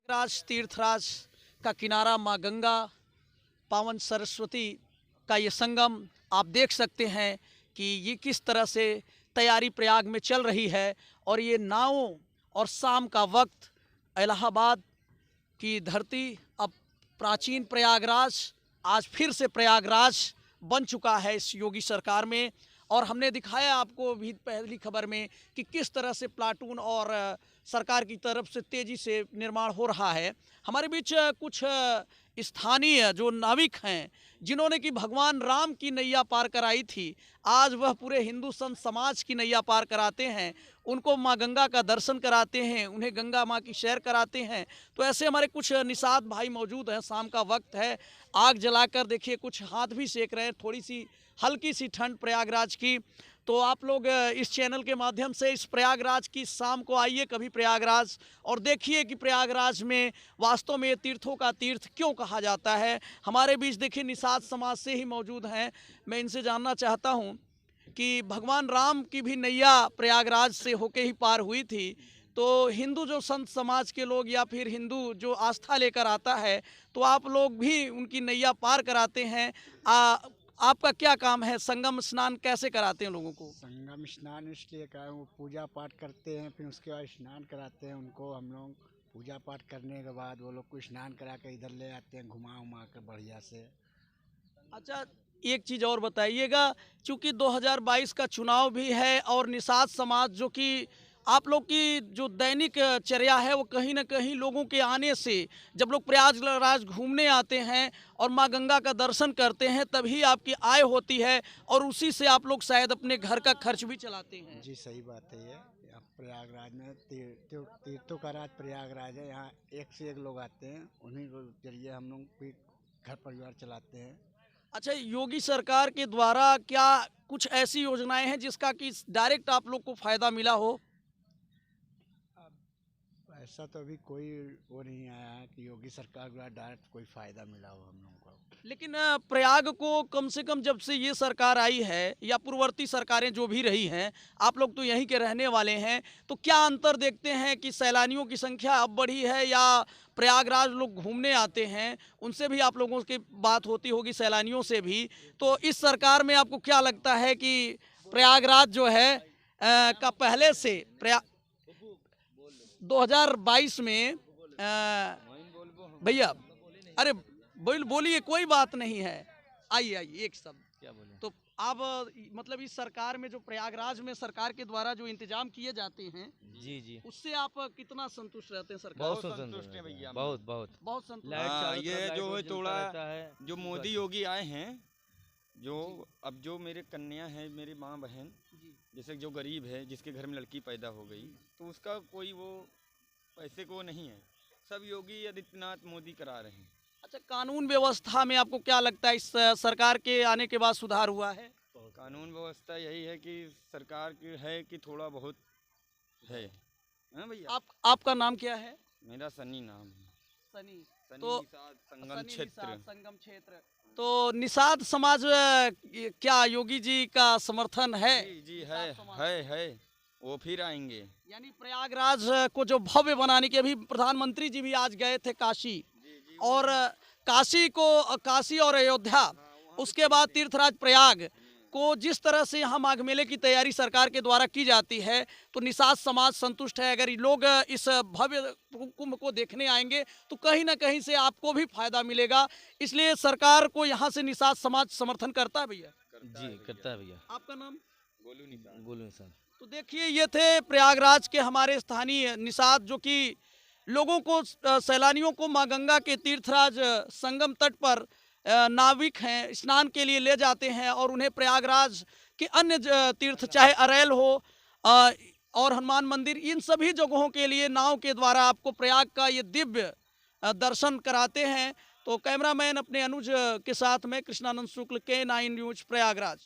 राज तीर्थराज का किनारा माँ गंगा, पावन सरस्वती का ये संगम आप देख सकते हैं कि ये किस तरह से तैयारी प्रयाग में चल रही है। और ये नावों और शाम का वक्त इलाहाबाद की धरती अब प्राचीन प्रयागराज आज फिर से प्रयागराज बन चुका है इस योगी सरकार में। और हमने दिखाया आपको भी पहली खबर में कि किस तरह से प्लाटून और सरकार की तरफ से तेज़ी से निर्माण हो रहा है। हमारे बीच कुछ स्थानीय जो नाविक हैं जिन्होंने कि भगवान राम की नैया पार कराई थी, आज वह पूरे हिंदू संत समाज की नैया पार कराते हैं, उनको माँ गंगा का दर्शन कराते हैं, उन्हें गंगा माँ की सैर कराते हैं। तो ऐसे हमारे कुछ निषाद भाई मौजूद हैं। शाम का वक्त है, आग जलाकर देखिए कुछ हाथ भी सेक रहे हैं, थोड़ी सी हल्की सी ठंड प्रयागराज की। तो आप लोग इस चैनल के माध्यम से इस प्रयागराज की शाम को आइए कभी प्रयागराज और देखिए कि प्रयागराज में वास्तव में तीर्थों का तीर्थ क्यों कहा जाता है। हमारे बीच देखिए निषाद समाज से ही मौजूद हैं, मैं इनसे जानना चाहता हूं कि भगवान राम की भी नैया प्रयागराज से होके ही पार हुई थी। तो हिंदू जो संत समाज के लोग या फिर हिंदू जो आस्था लेकर आता है तो आप लोग भी उनकी नैया पार कराते हैं। आपका क्या काम है? संगम स्नान कैसे कराते हैं लोगों को? संगम स्नान इसलिए का वो पूजा पाठ करते हैं, फिर उसके बाद स्नान कराते हैं उनको। हम लोग पूजा पाठ करने के बाद वो लोग को स्नान करा के इधर ले आते हैं, घुमा उमा कर बढ़िया से। अच्छा, एक चीज़ और बताइएगा, चूँकि 2022 का चुनाव भी है और निषाद समाज जो कि आप लोग की जो दैनिक चर्या है वो कहीं ना कहीं लोगों के आने से, जब लोग प्रयागराज घूमने आते हैं और माँ गंगा का दर्शन करते हैं तभी आपकी आय होती है और उसी से आप लोग शायद अपने घर का खर्च भी चलाते हैं। जी सही बात है ये। अब प्रयागराज में तीर्थों का राज प्रयागराज है, यहाँ एक से एक लोग आते हैं, उन्हीं के जरिए हम लोग भी घर परिवार चलाते हैं। अच्छा, योगी सरकार के द्वारा क्या कुछ ऐसी योजनाएं हैं जिसका कि डायरेक्ट आप लोग को फ़ायदा मिला हो? ऐसा तो अभी कोई वो नहीं आया है कि योगी सरकार द्वारा डायरेक्ट कोई फायदा मिला हो हम लोगों को। लेकिन प्रयाग को कम से कम जब से ये सरकार आई है या पूर्ववर्ती सरकारें जो भी रही हैं, आप लोग तो यहीं के रहने वाले हैं, तो क्या अंतर देखते हैं कि सैलानियों की संख्या अब बढ़ी है या प्रयागराज लोग घूमने आते हैं उनसे भी आप लोगों की बात होती होगी, सैलानियों से भी। तो इस सरकार में आपको क्या लगता है कि प्रयागराज जो है का पहले से 2022 में भैया, अरे बोलिए, कोई बात नहीं है, आइए आइए एक शब्द क्या बोले? तो आप मतलब इस सरकार में जो प्रयागराज में सरकार के द्वारा जो इंतजाम किए जाते हैं जी जी, उससे आप कितना संतुष्ट रहते हैं? सरकार बहुत बहुत संतुष्ट संतुष्ट हैं भैया हम बहुत बहुत बहुत संतुष्ट। लाइट हाँ, चारों ये तरफ लाइट जो वो है जलता थोड़ा रहता है। जो मोदी योगी आए हैं, जो अब जो मेरे कन्या है, मेरी माँ बहन, जी जैसे जो गरीब है जिसके घर में लड़की पैदा हो गई तो उसका कोई वो पैसे को नहीं है, सब योगी आदित्यनाथ मोदी करा रहे हैं। अच्छा, कानून व्यवस्था में आपको क्या लगता है इस सरकार के आने के बाद सुधार हुआ है? कानून व्यवस्था यही है कि सरकार की है कि थोड़ा बहुत है। हाँ भैया, आपका नाम क्या है? मेरा सनी नाम है। सनी। सनी तो निषाद संगम सनी क्षेत्र। निषाद संगम क्षेत्र। तो निषाद समाज क्या योगी जी का समर्थन है? जी जी निषाद समाज। है वो फिर आएंगे। यानी प्रयागराज को जो भव्य बनाने के, अभी प्रधानमंत्री जी भी आज गए थे काशी, और काशी और अयोध्या, उसके बाद तीर्थराज प्रयाग को जिस तरह से यहाँ माघ मेले की तैयारी सरकार के द्वारा की जाती है, तो निषाद समाज संतुष्ट है। अगर लोग इस भव्य कुंभ को देखने आएंगे तो कहीं ना कहीं से आपको भी फायदा मिलेगा, इसलिए सरकार को यहाँ से निषाद समाज समर्थन करता है। भैया जी करता है भैया। आपका नाम? गोलू निषाद। बोलूँ सर, तो देखिए, ये थे प्रयागराज के हमारे स्थानीय निषाद जो कि लोगों को, सैलानियों को माँ गंगा के तीर्थराज संगम तट पर नाविक हैं, स्नान के लिए ले जाते हैं और उन्हें प्रयागराज के अन्य तीर्थ, चाहे अरैल हो और हनुमान मंदिर, इन सभी जगहों के लिए नाव के द्वारा आपको प्रयाग का ये दिव्य दर्शन कराते हैं। तो कैमरामैन अपने अनुज के साथ में कृष्णानंद शुक्ल, K9 न्यूज, प्रयागराज।